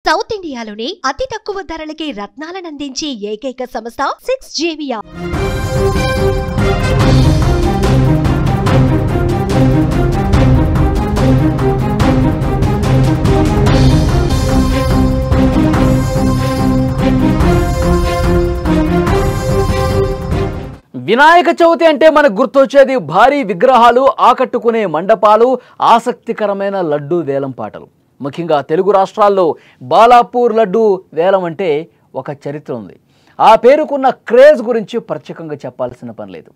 South ఇండియాలోనే అతి తక్కువ ధరలకి రత్నాలనందించే ఏకైక సంస్థ 6JVR. వినాయక చవితి అంటే మనకు గుర్తొచ్చేది భారీ విగ్రహాలు, ఆకట్టుకునే మండపాలు, ఆసక్తికరమైన లడ్డు వేలం పాటలు. ముఖ్యంగా తెలుగు రాష్ట్రాల్లో బాలాపూర్ లడ్డు వేలం అంటే ఒక చరిత్ర ఉంది. ఆ పేరుకున్న క్రేజ్ గురించి ప్రత్యేకంగా చెప్పాల్సిన పని లేదు.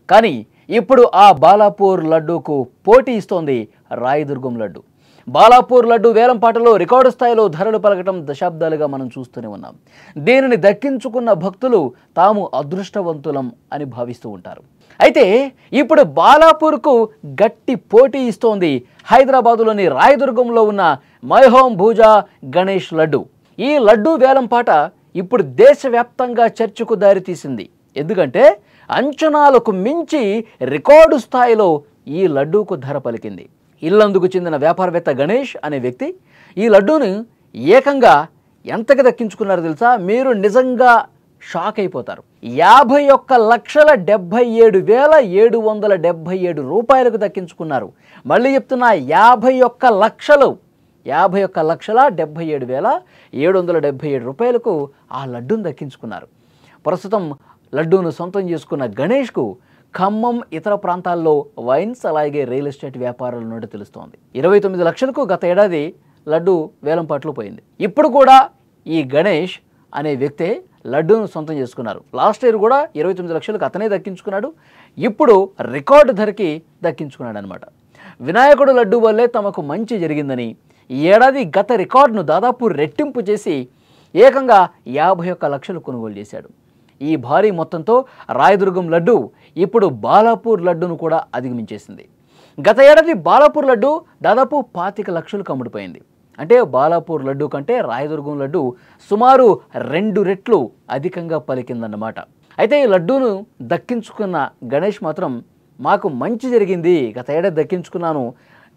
కానీ ఇప్పుడు ఆ బాలాపూర్ లడ్డూకు పోటీ ఇస్తోంది రాయదుర్గం లడ్డు. బాలాపూర్ లడ్డు వేలం పాటలో రికార్డు స్థాయిలో ధరలు పలకటం దశాబ్దాలుగా మనం చూస్తూనే ఉన్నాం. దీనిని దక్కించుకున్న భక్తులు తాము అదృష్టవంతులం అని భావిస్తూ ఉంటారు. అయితే ఇప్పుడు బాలాపూర్కు గట్టి పోటీ ఇస్తోంది హైదరాబాదులోని రాయదుర్గంలో ఉన్న మై హోమ్ భూజా గణేష్ లడ్డు. ఈ లడ్డు వేలం పాట ఇప్పుడు దేశవ్యాప్తంగా చర్చకు దారితీసింది. ఎందుకంటే అంచనాలకు మించి రికార్డు స్థాయిలో ఈ లడ్డూకు ధర పలికింది. ఇల్లందుకు చెందిన వ్యాపారవేత్త గణేష్ అనే వ్యక్తి ఈ లడ్డూను ఏకంగా ఎంతకి దక్కించుకున్నారో తెలుసా? మీరు నిజంగా షాక్ అయిపోతారు. 51,77,777 రూపాయలకు దక్కించుకున్నారు. మళ్ళీ చెప్తున్నా, 51,77,777 రూపాయలకు ఆ లడ్డూను దక్కించుకున్నారు. ప్రస్తుతం లడ్డూను సొంతం చేసుకున్న గణేష్కు ఖమ్మం, ఇతర ప్రాంతాల్లో వైన్స్, అలాగే రియల్ ఎస్టేట్ వ్యాపారాల నుండి తెలుస్తోంది. 29 లక్షలకు గత ఏడాది లడ్డు వేలంపాట్లో పోయింది. ఇప్పుడు కూడా ఈ గణేష్ అనే వ్యక్తే లడ్డూను సొంతం చేసుకున్నారు. లాస్ట్ ఇయర్ కూడా 29 లక్షలకు అతనే దక్కించుకున్నాడు. ఇప్పుడు రికార్డు ధరకి దక్కించుకున్నాడు అనమాట. వినాయకుడు లడ్డు వల్లే తమకు మంచి జరిగిందని ఈ ఏడాది గత రికార్డును దాదాపు రెట్టింపు చేసి ఏకంగా 51 లక్షలు కొనుగోలు చేశాడు. ఈ భారీ మొత్తంతో రాయదుర్గం లడ్డు ఇప్పుడు బాలాపూర్ లడ్డును కూడా అధిగమించేసింది. గత ఏడాది బాలాపూర్ లడ్డు దాదాపు 25 లక్షలకు అమ్ముడుపోయింది. అంటే బాలాపూర్ లడ్డు కంటే రాయదుర్గం లడ్డు సుమారు 2 రెట్లు అధికంగా పలికిందన్నమాట. అయితే ఈ లడ్డూను దక్కించుకున్న గణేష్ మాత్రం, మాకు మంచి జరిగింది, గత ఏడాది దక్కించుకున్నాను,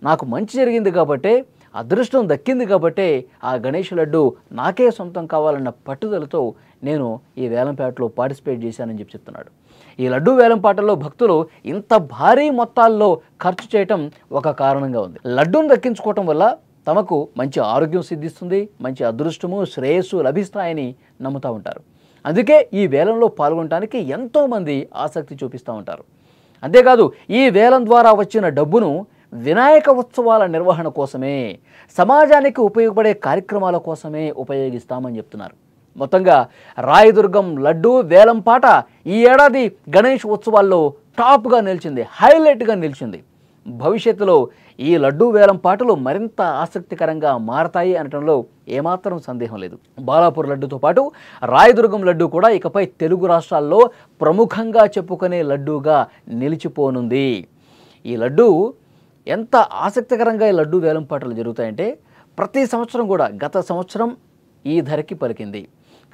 నాకు మంచి జరిగింది కాబట్టే, అదృష్టం దక్కింది కాబట్టే ఆ గణేష్ లడ్డు నాకే సొంతం కావాలన్న పట్టుదలతో నేను ఈ వేలంపాటలో పార్టిసిపేట్ చేశానని చెప్తున్నాడు. ఈ లడ్డు వేలంపాటలో భక్తులు ఇంత భారీ మొత్తాల్లో ఖర్చు చేయటం ఒక కారణంగా ఉంది. లడ్డూను దక్కించుకోవటం వల్ల తమకు మంచి ఆరోగ్యం సిద్ధిస్తుంది, మంచి అదృష్టము, శ్రేయస్సు లభిస్తాయని నమ్ముతూ ఉంటారు. అందుకే ఈ వేలంలో పాల్గొనడానికి ఎంతోమంది ఆసక్తి చూపిస్తూ ఉంటారు. అంతేకాదు, ఈ వేలం ద్వారా వచ్చిన డబ్బును వినాయక ఉత్సవాల నిర్వహణ కోసమే, సమాజానికి ఉపయోగపడే కార్యక్రమాల కోసమే ఉపయోగిస్తామని చెప్తున్నారు. మొత్తంగా రాయదుర్గం లడ్డు వేలం పాట ఈ ఏడాది గణేష్ ఉత్సవాల్లో టాప్గా నిలిచింది, హైలైట్గా నిలిచింది. భవిష్యత్తులో ఈ లడ్డు వేలం పాటలు మరింత ఆసక్తికరంగా మారతాయి అనటంలో ఏమాత్రం సందేహం లేదు. బాలాపూర్ లడ్డుతో పాటు రాయదుర్గం లడ్డు కూడా ఇకపై తెలుగు రాష్ట్రాల్లో ప్రముఖంగా చెప్పుకునే లడ్డూగా నిలిచిపోనుంది. ఈ లడ్డు ఎంత ఆసక్తికరంగా ఈ లడ్డు వేలం పాటలు జరుగుతాయంటే, ప్రతి సంవత్సరం కూడా గత సంవత్సరం ఈ ధరకి పలికింది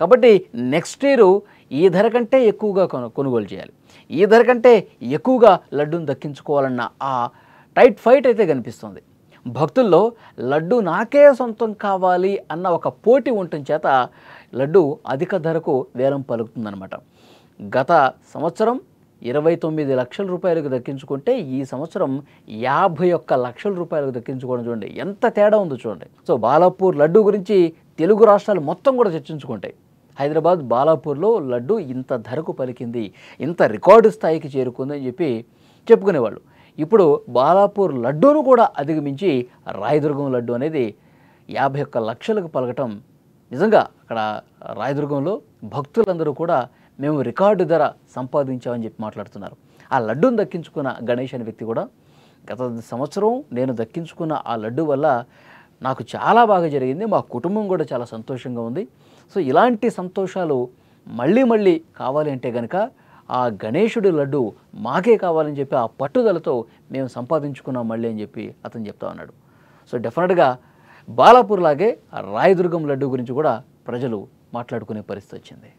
కాబట్టి నెక్స్ట్ ఇయర్ ఈ ధర కంటే ఎక్కువగా కొనుగోలు చేయాలి, ఈ ధర కంటే ఎక్కువగా లడ్డూను దక్కించుకోవాలన్న ఆ టైట్ ఫైట్ అయితే కనిపిస్తుంది. భక్తుల్లో లడ్డు నాకే సొంతం కావాలి అన్న ఒక పోటీ ఉండటం చేత లడ్డు అధిక ధరకు వేలం పలుకుతుందన్నమాట. గత సంవత్సరం 29 లక్షల రూపాయలకు దక్కించుకుంటే ఈ సంవత్సరం 51 లక్షల రూపాయలకు దక్కించుకోవడం చూడండి, ఎంత తేడా ఉందో చూడండి. సో బాలాపూర్ లడ్డు గురించి తెలుగు రాష్ట్రాలు మొత్తం కూడా చర్చించుకుంటాయి. హైదరాబాద్ బాలాపూర్లో లడ్డు ఇంత ధరకు పలికింది, ఇంత రికార్డు స్థాయికి చేరుకుందని చెప్పి చెప్పుకునేవాళ్ళు. ఇప్పుడు బాలాపూర్ లడ్డూను కూడా అధిగమించి రాయదుర్గం లడ్డు అనేది 51 లక్షలకు పలకటం నిజంగా అక్కడ రాయదుర్గంలో భక్తులందరూ కూడా మేము రికార్డు ధర సంపాదించామని చెప్పి మాట్లాడుతున్నారు. ఆ లడ్డూను దక్కించుకున్న గణేష్ అనే వ్యక్తి కూడా, గత సంవత్సరం నేను దక్కించుకున్న ఆ లడ్డు వల్ల నాకు చాలా బాగా జరిగింది, మా కుటుంబం కూడా చాలా సంతోషంగా ఉంది. సో ఇలాంటి సంతోషాలు మళ్ళీ మళ్ళీ కావాలి అంటే కనుక ఆ గణేశుడి లడ్డు మాకే కావాలని చెప్పి ఆ పట్టుదలతో మేము సంపాదించుకున్నాం మళ్ళీ అని చెప్పి అతను చెప్తా ఉన్నాడు. సో డెఫినెట్గా బాలాపూర్ లాగే రాయదుర్గం లడ్డు గురించి కూడా ప్రజలు మాట్లాడుకునే పరిస్థితి వచ్చింది.